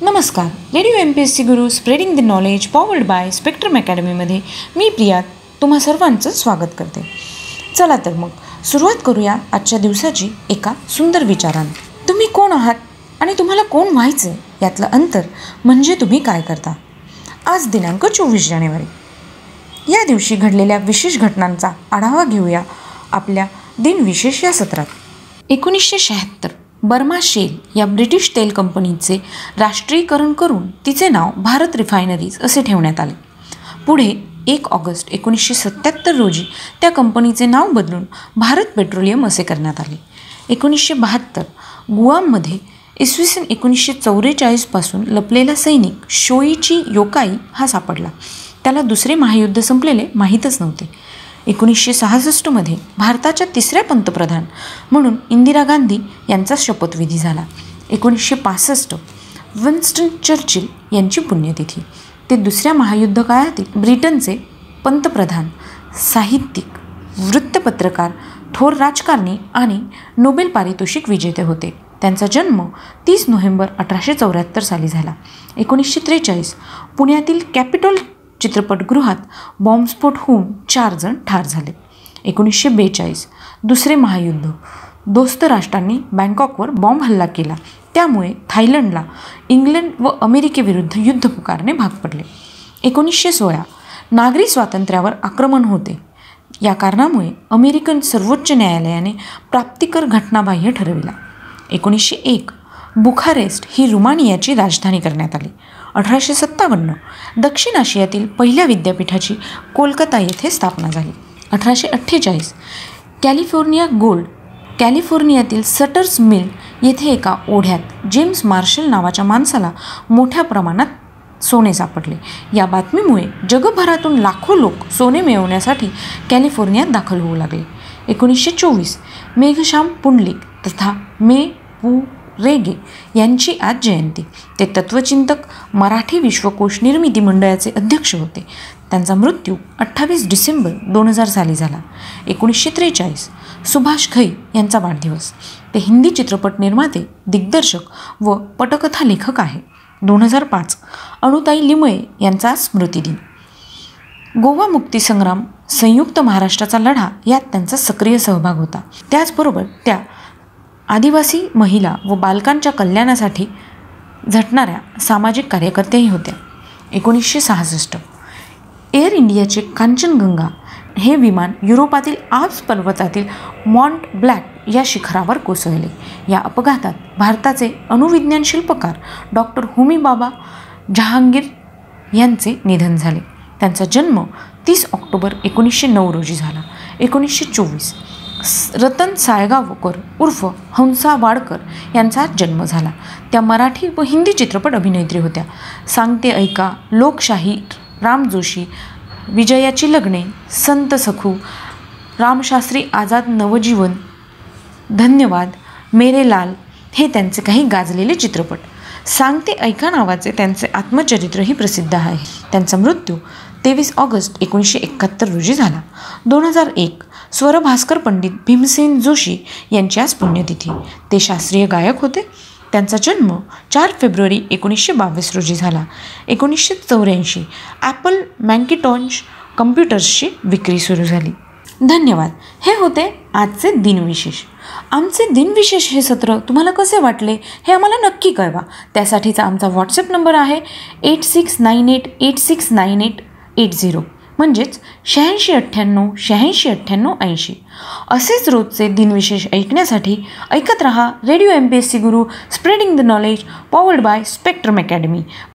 नमस्कार. Radio MPSC Guru spreading the knowledge powered by spectrum अकॅडमीमध्ये मी प्रिया तुम्हा सर्वांचं स्वागत करते. चला तर मग सुरुवात करूया आजच्या दिवसाची एका सुंदर विचाराने. तुम्ही कोण आहात आणि तुम्हाला कोण व्हायचं यातलं अंतर म्हणजे तुम्ही काय करता. आज दिनांक 24 जानेवारी. या दिवशी घडलेल्या विशेष घटनांचा आढावा घेऊया आपल्या दिनविशेष या सत्रात. 1976 बर्मा शेल या ब्रिटिश तेल कंपनीचे राष्ट्रीयकरण करून तिचे नाव भारत रिफायनरीज असे ठेवण्यात आले. पुढे 1 ऑगस्ट 1977 रोजी त्या कंपनीचे नाव बदलून भारत पेट्रोलियम असे करण्यात आले. 1972 गुआममध्ये इसवी सन 1944 पासून लपलेला सैनिक शोइची योकाई हा सापडला. त्याला दुसरे महायुद्ध संपलेले माहीतच नव्हते. 1966 भारताच्या तिसऱ्या पंतप्रधान म्हणून इंदिरा गांधी यांचा शपथविधी झाला. 1965 विन्स्टन चर्चिल यांची पुण्यतिथी. ते दुसऱ्या महायुद्ध काळातील ब्रिटनचे पंतप्रधान, साहित्यिक, वृत्तपत्रकार, थोर राजकारणी आणि नोबेल पारितोषिक विजेते होते. त्यांचा जन्म 30 नोव्हेंबर 1874 साली झाला. 1943 पुण्यातील कॅपिटॉल चित्रपटगृहात बॉम्बस्फोट होऊन 4 जण ठार झाले. 1942 दुसरे महायुद्ध. दोस्त राष्ट्रांनी बँकॉकवर बॉम्ब हल्ला केला. त्यामुळे थायलंडला इंग्लंड व अमेरिकेविरुद्ध युद्ध पुकारणे भाग पडले. 1916 नागरी स्वातंत्र्यावर आक्रमण होते. या कारणामुळे अमेरिकन सर्वोच्च न्यायालयाने प्राप्तिकर घटनाबाह्य ठरविला. 1901 बुखारेस्ट ही रुमानियाची राजधानी करण्यात आली. 1857 दक्षिण आशियातील पहिल्या विद्यापीठाची कोलकाता येथे स्थापना झाली. 1848 कॅलिफोर्निया गोल्ड. कॅलिफोर्नियातील सटर्स मिल येथे एका ओढ्यात जेम्स मार्शल नावाच्या माणसाला मोठ्या प्रमाणात सोने सापडले. या बातमीमुळे जगभरातून लाखो लोक सोने मिळवण्यासाठी कॅलिफोर्नियात दाखल होऊ लागले. 1924 मेघश्याम पुंडलिक तथा मे पु रेगे यांची आज जयंती. ते तत्त्वचिंतक, मराठी विश्वकोश निर्मिती मंडळाचे अध्यक्ष होते. त्यांचा मृत्यू 28 डिसेंबर 2000 साली झाला. 1943 सुभाष घई यांचा वाढदिवस. ते हिंदी चित्रपट निर्माते, दिग्दर्शक व पटकथा लेखक आहे. 2005 अणुताई लिमये यांचा स्मृतिदिन. गोवा मुक्तीसंग्राम, संयुक्त महाराष्ट्राचा लढा यात त्यांचा सक्रिय सहभाग होता. त्याचबरोबर त्या आदिवासी महिला व बालकांच्या कल्याणासाठी झटणाऱ्या सामाजिक कार्यकर्त्याही होत्या. 1966 एअर इंडियाचे कांचनगंगा हे विमान युरोपातील आल्प्स पर्वतातील मॉन्ट ब्लॅक या शिखरावर कोसळले. या अपघातात भारताचे अणुविज्ञान शिल्पकार डॉक्टर होमी बाबा जहांगीर यांचे निधन झाले. त्यांचा जन्म 30 ऑक्टोबर 1909 रोजी झाला. 1924 रतन साळगावकर उर्फ हंसा वाडकर यांचा जन्म झाला. त्या मराठी व हिंदी चित्रपट अभिनेत्री होत्या. सांगते ऐका, लोकशाही, राम जोशी, विजयाची लग्ने, संत सखू, रामशास्त्री आझाद नवजीवन, धन्यवाद, मेरे लाल हे त्यांचे काही गाजलेले चित्रपट. सांगते ऐका नावाचे त्यांचे आत्मचरित्रही प्रसिद्ध आहे. त्यांचा मृत्यू 23 ऑगस्ट 1971 रोजी झाला. 2001 स्वरभास्कर पंडित भीमसेन जोशी यांची आज पुण्यतिथी. ते शास्त्रीय गायक होते. त्यांचा जन्म 4 फेब्रुवारी 1922 रोजी झाला. 1984 ॲपल मॅकिंटॉश कम्प्युटर्सची विक्री सुरू झाली. धन्यवाद. हे होते आजचे दिनविशेष. आमचे दिनविशेष हे सत्र तुम्हाला कसे वाटले हे आम्हाला नक्की कळवा. त्यासाठीचा आमचा व्हॉट्सअप नंबर आहे 8698869880 म्हणजेच 8698869880. असेच रोजचे दिनविशेष ऐकण्यासाठी ऐकत रहा radio MPSC Guru spreading the knowledge powered by spectrum academy.